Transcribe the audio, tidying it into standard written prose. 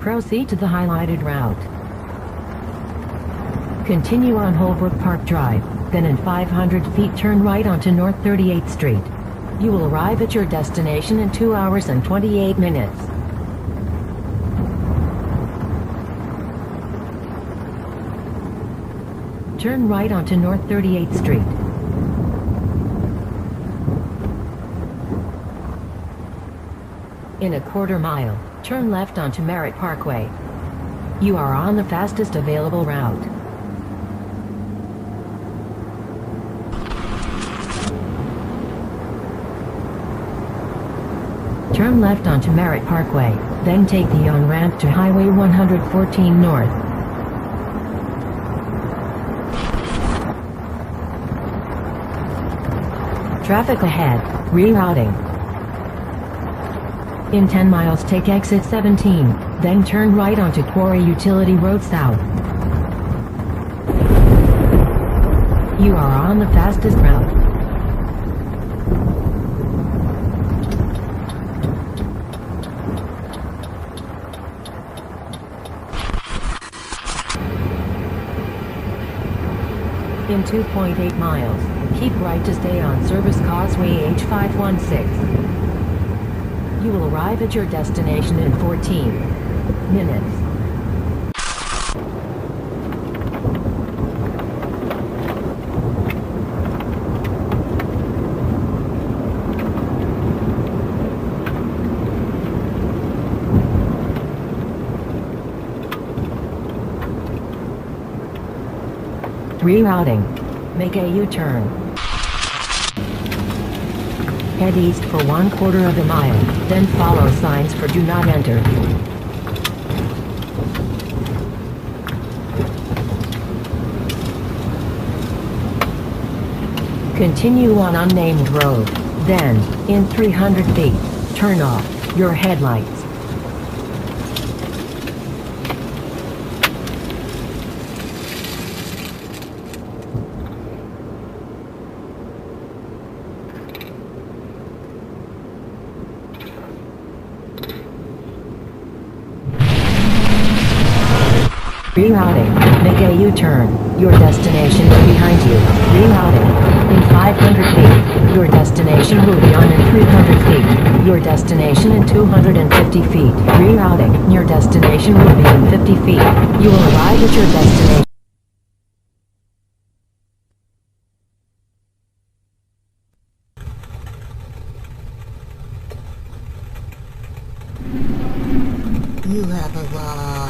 Proceed to the highlighted route. Continue on Holbrook Park Drive, then in 500 feet turn right onto North 38th Street. You will arrive at your destination in 2 hours and 28 minutes. Turn right onto North 38th Street. In a quarter mile, turn left onto Merritt Parkway. You are on the fastest available route. Turn left onto Merritt Parkway, then take the on-ramp to Highway 114 North. Traffic ahead, rerouting. In 10 miles take exit 17, then turn right onto Quarry Utility Road South. You are on the fastest route. In 2.8 miles, keep right to stay on Service Causeway H516. You will arrive at your destination in 14 minutes. Rerouting. Make a U-turn. Head east for 1/4 of a mile, then follow signs for do not enter. Continue on unnamed road, then, in 300 feet, turn off your headlights. Rerouting. Make a U-turn. Your destination is behind you. Rerouting. In 500 feet. Your destination will be on in 300 feet. Your destination in 250 feet. Rerouting. Your destination will be in 50 feet. You will arrive at your destination. You have arrived.